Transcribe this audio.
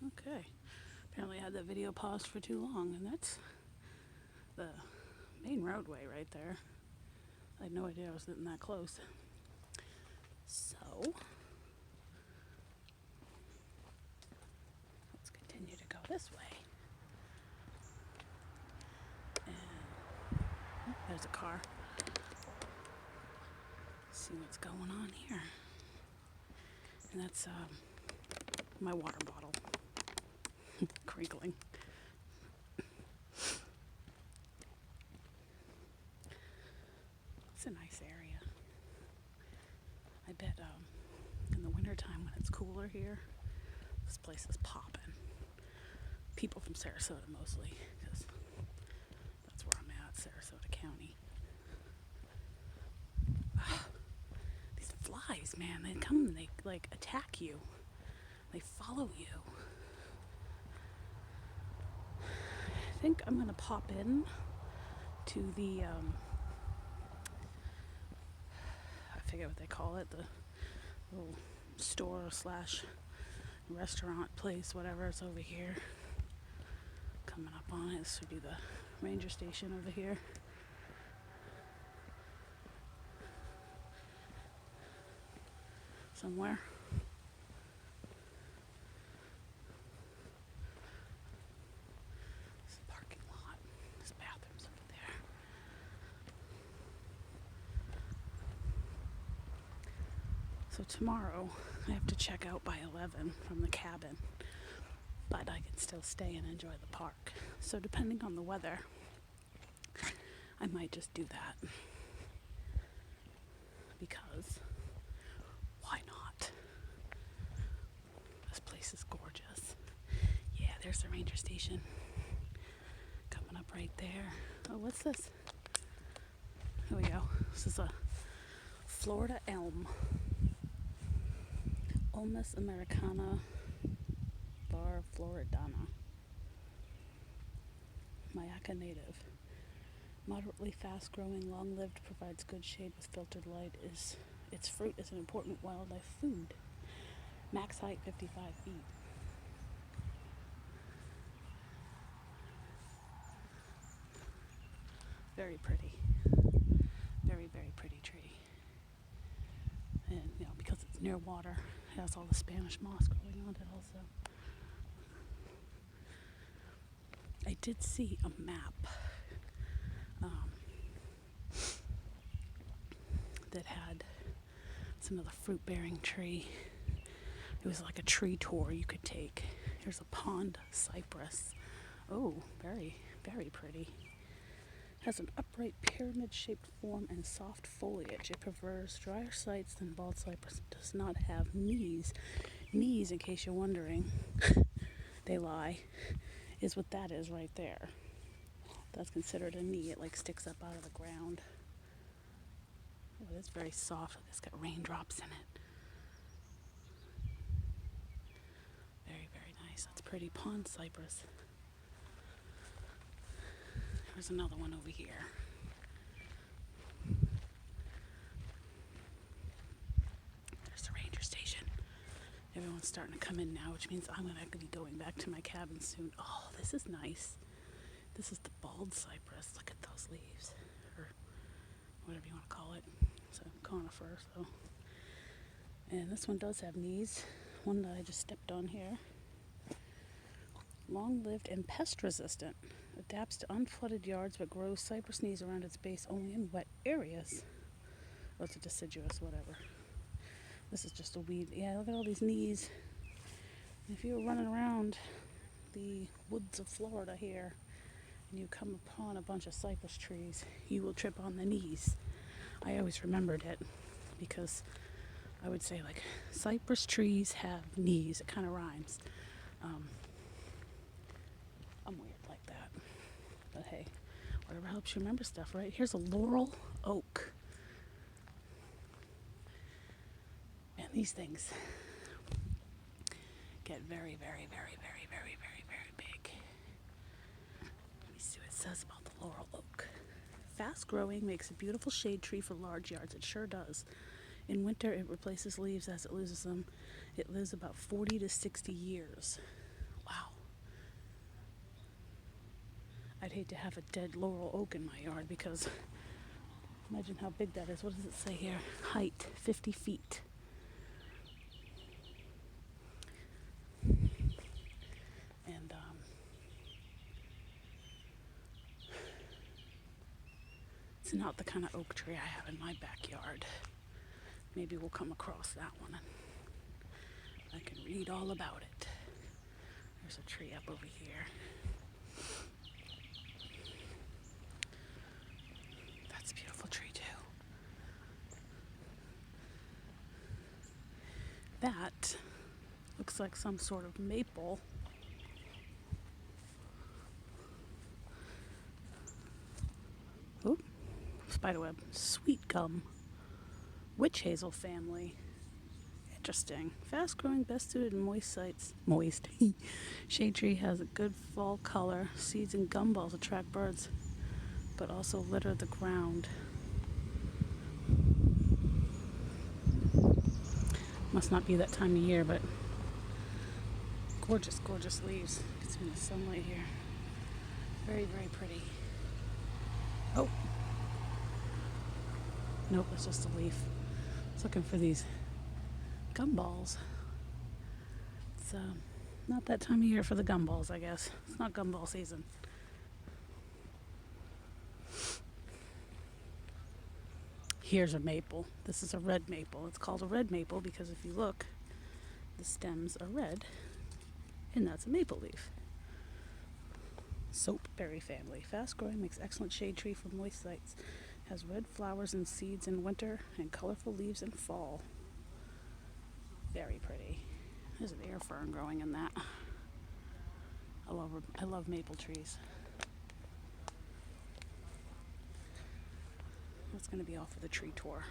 Okay. Apparently I had that video paused for too long, and that's the main roadway right there. I had no idea I was getting that close. So, let's continue to go this way. And oh, there's a car. See what's going on here. And that's my water bottle crinkling. It's a nice area. I bet in the wintertime when it's cooler here, this place is popping. People from Sarasota mostly, because that's where I'm at, Sarasota County. These flies, man, they come and they like attack you. They follow you. I think I'm gonna pop in to the I forget what they call it, the little store slash restaurant place, whatever. It's over here. Coming up on it. This would be the ranger station over here. Somewhere. This is the parking lot. This bathroom's over there. So tomorrow I have to check out by 11 from the cabin, but I can still stay and enjoy the park. So depending on the weather, I might just do that. Because why not? This place is gorgeous. Yeah, there's the ranger station. Coming up right there. Oh, what's this? Here we go. This is a Florida elm. Ulmus americana var floridana. Mayaca native. Moderately fast-growing, long-lived, provides good shade with filtered light. Its fruit is an important wildlife food. Max height 55 feet. Very pretty. Very, very pretty tree. And, you know, because it's near water, it has all the Spanish moss growing on it also. I did see a map that had some of the fruit-bearing tree. It was like a tree tour you could take. Here's a pond cypress. Oh, very, very pretty. Has an upright pyramid-shaped form and soft foliage. It prefers drier sites than bald cypress. Does not have knees. Knees, in case you're wondering, they lie, is what that is right there. That's considered a knee. It like sticks up out of the ground. Oh, it's very soft. It's got raindrops in it. Very, very nice. That's pretty. Pond cypress. There's another one over here. There's the ranger station. Everyone's starting to come in now, which means I'm going to be going back to my cabin soon. Oh, this is nice. This is the bald cypress. Look at those leaves. Or whatever you want to call it. It's a conifer, so. And this one does have knees. One that I just stepped on here. Long-lived and pest-resistant. Adapts to unflooded yards but grows cypress knees around its base only in wet areas. Oh, it's a deciduous, whatever. This is just a weed. Yeah, look at all these knees. If you were running around the woods of Florida here and you come upon a bunch of cypress trees, you will trip on the knees. I always remembered it because I would say, like, cypress trees have knees. It kind of rhymes. I'm weird like that. But hey, whatever helps you remember stuff, right? Here's a laurel oak. And these things get very, very, very, very, very, very, very big. Let me see what it says about the laurel oak. Fast growing, makes a beautiful shade tree for large yards. It sure does. In winter, it replaces leaves as it loses them. It lives about 40 to 60 years. I'd hate to have a dead laurel oak in my yard because imagine how big that is. What does it say here? Height, 50 feet. And it's not the kind of oak tree I have in my backyard. Maybe we'll come across that one and I can read all about it. There's a tree up over here. That's a beautiful tree too. That looks like some sort of maple. Oop, spiderweb. Sweet gum. Witch hazel family. Interesting. Fast growing, best suited in moist sites. Moist. Shade tree has a good fall color. Seeds and gumballs attract birds, but also litter the ground. Must not be that time of year, but gorgeous, gorgeous leaves. It's in the sunlight here. Very, very pretty. Oh. Nope, it's just a leaf. I was looking for these gumballs. It's not that time of year for the gumballs, I guess. It's not gumball season. Here's a maple. This is a red maple. It's called a red maple because if you look, the stems are red, and that's a maple leaf. Soapberry family. Fast growing, makes excellent shade tree for moist sites. Has red flowers and seeds in winter and colorful leaves in fall. Very pretty. There's an air fern growing in that. I love maple trees. That's going to be all for the tree tour.